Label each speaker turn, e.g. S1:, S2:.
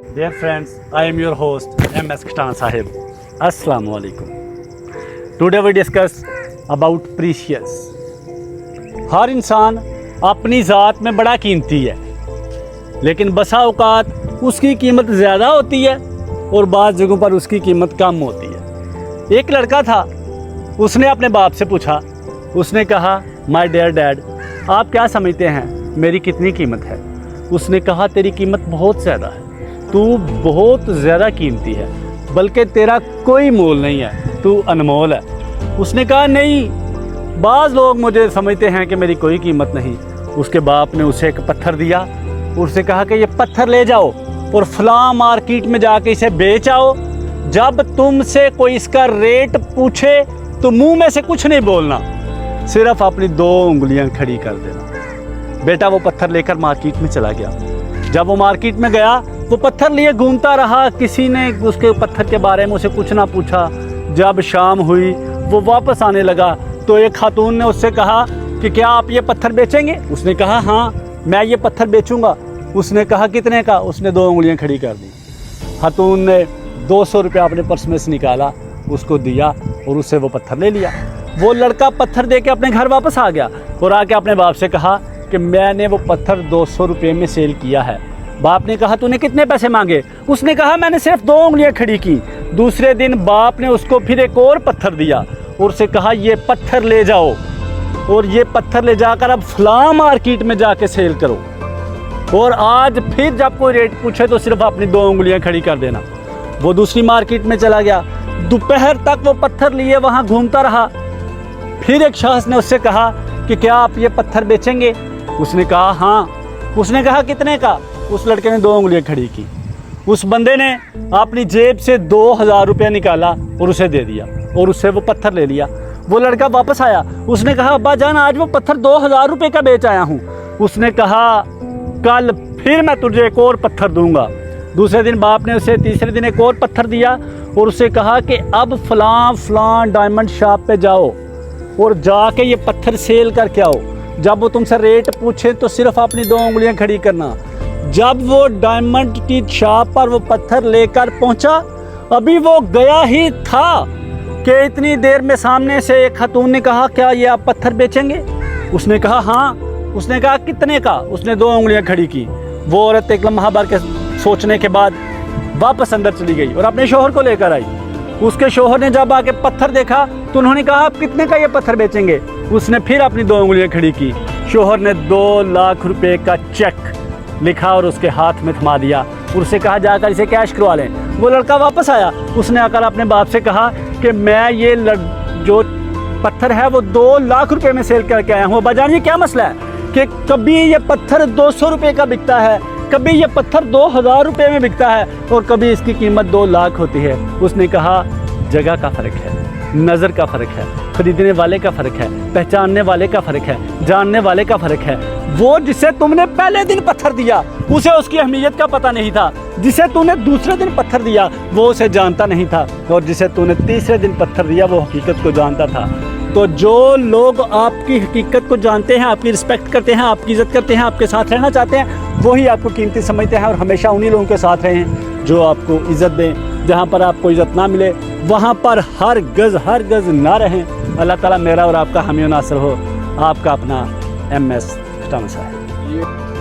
S1: Dear friends, I am your host MS Khatan Sahib. Assalamu alaikum. Today we discuss about precious. हर इंसान अपनी ज़ात में बड़ा कीमती है, लेकिन बसा औकात उसकी कीमत ज़्यादा होती है और बाज़ जगहों पर उसकी कीमत कम होती है। एक लड़का था, उसने अपने बाप से पूछा, उसने कहा, माय डियर डैड, आप क्या समझते हैं मेरी कितनी कीमत है? उसने कहा, तेरी कीमत बहुत ज़्यादा है, तू बहुत ज़्यादा कीमती है, बल्कि तेरा कोई मोल नहीं है, तू अनमोल है। उसने कहा, नहीं, बाज़ लोग मुझे समझते हैं कि मेरी कोई कीमत नहीं। उसके बाप ने उसे एक पत्थर दिया, उससे कहा कि ये पत्थर ले जाओ और फलां मार्केट में जाके इसे बेच आओ। जब तुमसे कोई इसका रेट पूछे तो मुंह में से कुछ नहीं बोलना, सिर्फ अपनी 2 उंगलियां खड़ी कर देना। बेटा वो पत्थर लेकर मार्केट में चला गया। जब वो मार्केट में गया, वो पत्थर लिए घूमता रहा, किसी ने उसके पत्थर के बारे में उसे कुछ ना पूछा। जब शाम हुई, वो वापस आने लगा तो एक खातून ने उससे कहा कि क्या आप ये पत्थर बेचेंगे? उसने कहा, हाँ, मैं ये पत्थर बेचूंगा। उसने कहा, कितने का? उसने 2 उंगलियां खड़ी कर दी। खातून ने 200 रुपया अपने पर्स में से निकाला, उसको दिया और उससे वो पत्थर ले लिया। वो लड़का पत्थर दे के अपने घर वापस आ गया और आके अपने बाप से कहा कि मैंने वो पत्थर 200 रुपये में सेल किया है। बाप ने कहा, तूने कितने पैसे मांगे? उसने कहा, मैंने सिर्फ 2 उंगलियां खड़ी की। दूसरे दिन बाप ने उसको फिर एक और पत्थर दिया और उससे कहा, ये पत्थर ले जाओ और ये पत्थर ले जाकर अब फलां मार्केट में जाके सेल करो, और आज फिर जब कोई रेट पूछे तो सिर्फ अपनी 2 उंगलियां खड़ी कर देना। वो दूसरी मार्केट में चला गया। दोपहर तक वो पत्थर लिए वहाँ घूमता रहा। फिर एक शख्स ने उससे कहा कि क्या आप ये पत्थर बेचेंगे? उसने कहा, हाँ। उसने कहा, कितने का? उस लड़के ने 2 उंगलियां खड़ी की। उस बंदे ने अपनी जेब से 2000 रुपया निकाला और उसे दे दिया और उससे वो पत्थर ले लिया। वो लड़का वापस आया। उसने कहा, अब्बा जान, आज वो पत्थर 2000 रुपये का बेच आया हूँ। उसने कहा, कल फिर मैं तुझे एक और पत्थर दूंगा। दूसरे दिन बाप ने उसे तीसरे दिन एक और पत्थर दिया और उसे कहा कि अब फलां डायमंड शॉप पे जाओ और जाके ये पत्थर सेल करके आओ। जब वो तुमसे रेट पूछे तो सिर्फ अपनी 2 उंगलियां खड़ी करना। जब वो डायमंड की शॉप पर वो पत्थर लेकर पहुंचा, अभी वो गया ही था कि इतनी देर में सामने से एक खातून ने कहा, क्या ये आप पत्थर बेचेंगे? उसने कहा, हाँ। उसने कहा, कितने का? उसने 2 उंगलियां खड़ी की। वो औरत एक लम्हा भर के सोचने के बाद वापस अंदर चली गई और अपने शोहर को लेकर आई। उसके शोहर ने जब आके पत्थर देखा तो उन्होंने कहा, आप कितने का ये पत्थर बेचेंगे? उसने फिर अपनी 2 उंगलियां खड़ी की। शोहर ने 2 लाख रुपए का चेक लिखा और उसके हाथ में थमा दिया और उससे कहा, जाकर इसे कैश करवा लें। वो लड़का वापस आया। उसने आकर अपने बाप से कहा कि मैं ये जो पत्थर है वो 2 लाख रुपए में सेल करके आया हूँ। अब्बा जान, ये क्या मसला है कि कभी ये पत्थर 200 रुपये का बिकता है, कभी ये पत्थर 2000 रुपये में बिकता है और कभी इसकी कीमत 2 लाख होती है। उसने कहा, जगह का फ़र्क है, नज़र का फ़र्क है, ख़रीदने वाले का फ़र्क है, पहचानने वाले का फ़र्क है, जानने वाले का फ़र्क है। वो जिसे तुमने पहले दिन पत्थर दिया उसे उसकी अहमियत का पता नहीं था, जिसे तूने दूसरे दिन पत्थर दिया वो उसे जानता नहीं था, और जिसे तूने तीसरे दिन पत्थर दिया वो हकीकत को जानता था। तो जो लोग आपकी हकीकत को जानते हैं, आपकी रिस्पेक्ट करते हैं, आपकी इज़्ज़त करते हैं, आपके साथ रहना चाहते हैं, वही आपको कीमती समझते हैं और हमेशा उन्हीं लोगों के साथ रहें जो आपको इज़्ज़त दें। जहाँ पर आपको इज़्ज़त ना मिले वहाँ पर हर गज़ ना रहें। अल्लाह ताला मेरा और आपका हामी नासर हो। आपका अपना MS खटान साहब।